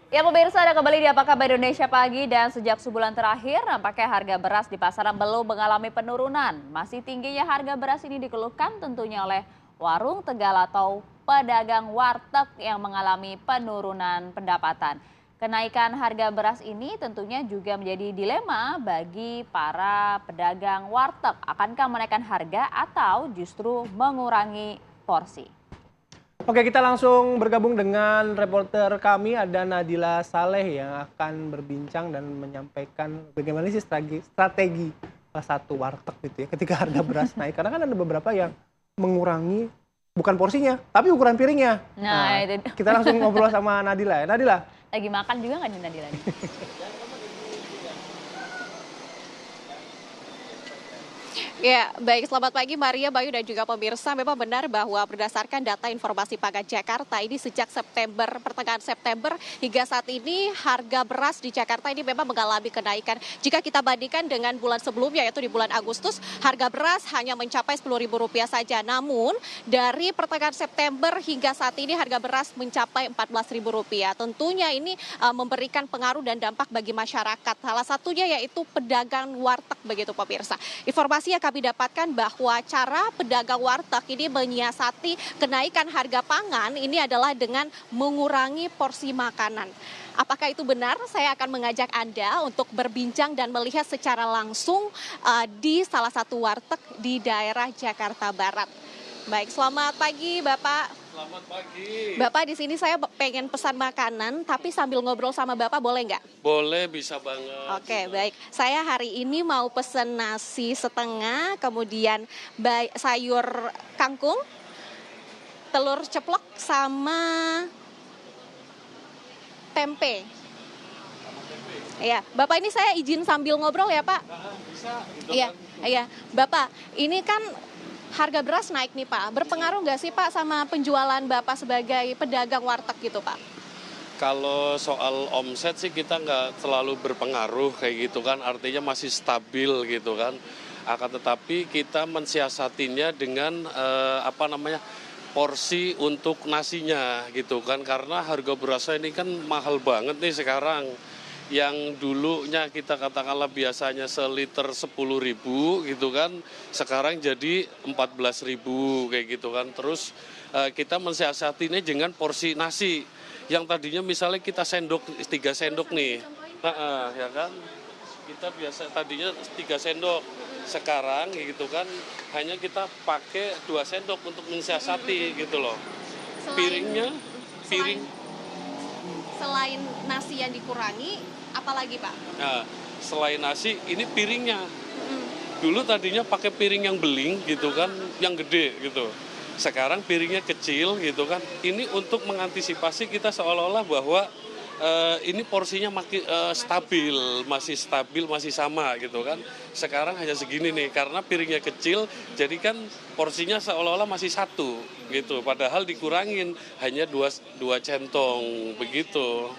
Ya pemirsa, ada kembali di Apa Kabar Indonesia Pagi dan sejak sebulan terakhir nampaknya harga beras di pasaran belum mengalami penurunan. Masih tingginya harga beras ini dikeluhkan tentunya oleh warung Tegal atau pedagang warteg yang mengalami penurunan pendapatan. Kenaikan harga beras ini tentunya juga menjadi dilema bagi para pedagang warteg. Akankah menaikkan harga atau justru mengurangi porsi? Oke, kita langsung bergabung dengan reporter kami, ada Nadila Saleh yang akan berbincang dan menyampaikan bagaimana sih strategi salah satu warteg gitu ya ketika harga beras naik. Karena kan ada beberapa yang mengurangi bukan porsinya, tapi ukuran piringnya. Nah, itu Kita langsung ngobrol sama Nadila ya. Nadila. lagi makan juga nggak nih Nadila? Ya, baik. Selamat pagi Maria, Bayu, dan juga pemirsa. Memang benar bahwa berdasarkan data informasi Pangan Jakarta ini sejak pertengahan September hingga saat ini harga beras di Jakarta ini memang mengalami kenaikan. Jika kita bandingkan dengan bulan sebelumnya yaitu di bulan Agustus, harga beras hanya mencapai Rp10.000 saja. Namun dari pertengahan September hingga saat ini harga beras mencapai Rp14.000. Tentunya ini memberikan pengaruh dan dampak bagi masyarakat. Salah satunya yaitu pedagang warteg begitu pemirsa. Informasi yang kami dapatkan bahwa cara pedagang warteg ini menyiasati kenaikan harga pangan ini adalah dengan mengurangi porsi makanan. Apakah itu benar? Saya akan mengajak Anda untuk berbincang dan melihat secara langsung di salah satu warteg di daerah Jakarta Barat. Baik, selamat pagi Bapak. Selamat pagi. Bapak, di sini saya pengen pesan makanan, tapi sambil ngobrol sama Bapak boleh nggak? Boleh, bisa banget. Oke, baik. Saya hari ini mau pesen nasi setengah, kemudian sayur kangkung, telur ceplok, sama tempe. Iya, Bapak, ini saya izin sambil ngobrol ya, Pak? Bisa. Iya, iya. Bapak, ini kan harga beras naik nih Pak, berpengaruh nggak sih Pak sama penjualan Bapak sebagai pedagang warteg gitu Pak? Kalau soal omset sih kita nggak terlalu berpengaruh kayak gitu kan, artinya masih stabil gitu kan. Akan tetapi kita mensiasatinya dengan porsi untuk nasinya gitu kan, karena harga berasnya ini kan mahal banget nih sekarang. Yang dulunya kita katakanlah biasanya seliter 10.000 gitu kan, sekarang jadi 14.000 kayak gitu kan. Terus kita mensiasatinya dengan porsi nasi yang tadinya misalnya kita 3 sendok nih, ya kan, kita biasa tadinya 3 sendok, sekarang gitu kan hanya kita pakai 2 sendok untuk mensiasati gitu loh. Selain nasi yang dikurangi, apalagi Pak? Nah, selain nasi, ini piringnya. Dulu tadinya pakai piring yang beling gitu kan, yang gede gitu. Sekarang piringnya kecil gitu kan. Ini untuk mengantisipasi kita seolah-olah bahwa ini porsinya masih stabil, masih sama gitu kan. Sekarang hanya segini nih, karena piringnya kecil, jadi kan porsinya seolah-olah masih satu gitu. Padahal dikurangin hanya dua centong begitu.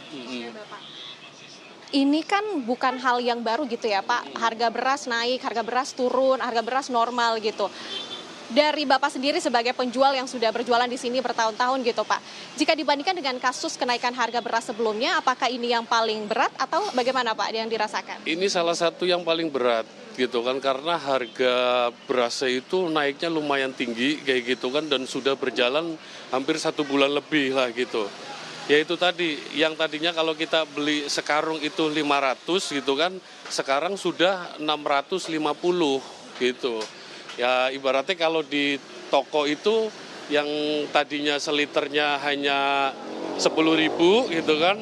Ini kan bukan hal yang baru gitu ya Pak, harga beras naik, harga beras turun, harga beras normal gitu. Dari Bapak sendiri sebagai penjual yang sudah berjualan di sini bertahun-tahun gitu Pak, jika dibandingkan dengan kasus kenaikan harga beras sebelumnya, apakah ini yang paling berat atau bagaimana Pak yang dirasakan? Ini salah satu yang paling berat gitu kan, karena harga berasnya itu naiknya lumayan tinggi kayak gitu kan, dan sudah berjalan hampir 1 bulan lebih lah gitu. Ya itu tadi, yang tadinya kalau kita beli sekarung itu 500 gitu kan, sekarang sudah 650 gitu. Ya ibaratnya kalau di toko itu yang tadinya seliternya hanya 10.000 gitu kan,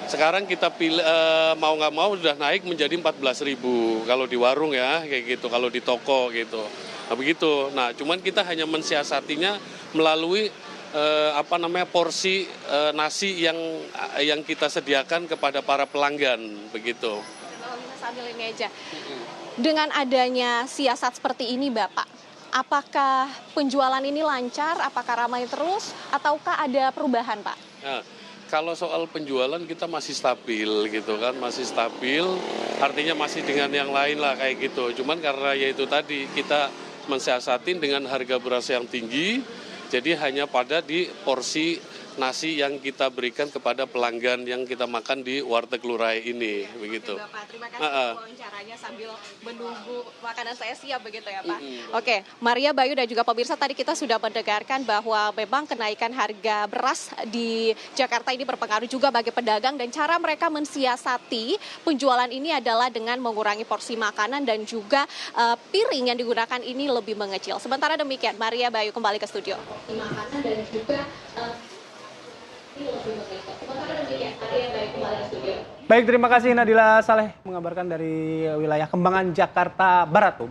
sekarang kita pilih mau nggak mau udah naik menjadi 14.000 kalau di warung ya, kayak gitu, kalau di toko gitu. Nah begitu. Nah cuman kita hanya mensiasatinya melalui porsi nasi yang kita sediakan kepada para pelanggan begitu. Kalau bisa sambil ini aja. Dengan adanya siasat seperti ini Bapak, apakah penjualan ini lancar, apakah ramai terus, ataukah ada perubahan Pak? Nah, kalau soal penjualan kita masih stabil gitu kan, masih stabil, artinya masih dengan yang lain lah kayak gitu. Cuman karena ya itu tadi, kita mensiasatin dengan harga beras yang tinggi, jadi hanya pada di porsi nasi yang kita berikan kepada pelanggan yang kita makan di warteg Lurai ini, begitu. Oke, Bapak, terima kasih untuk wawancaranya sambil menunggu makanan saya siap begitu ya Pak. Oke, Maria, Bayu dan juga pemirsa, tadi kita sudah mendengarkan bahwa memang kenaikan harga beras di Jakarta ini berpengaruh juga bagi pedagang dan cara mereka mensiasati penjualan ini adalah dengan mengurangi porsi makanan dan juga piring yang digunakan ini lebih mengecil. Sementara demikian, Maria, Bayu kembali ke studio. Makanan dan juga Baik, terima kasih Nadila Saleh mengabarkan dari wilayah Kembangan, Jakarta Barat tuh.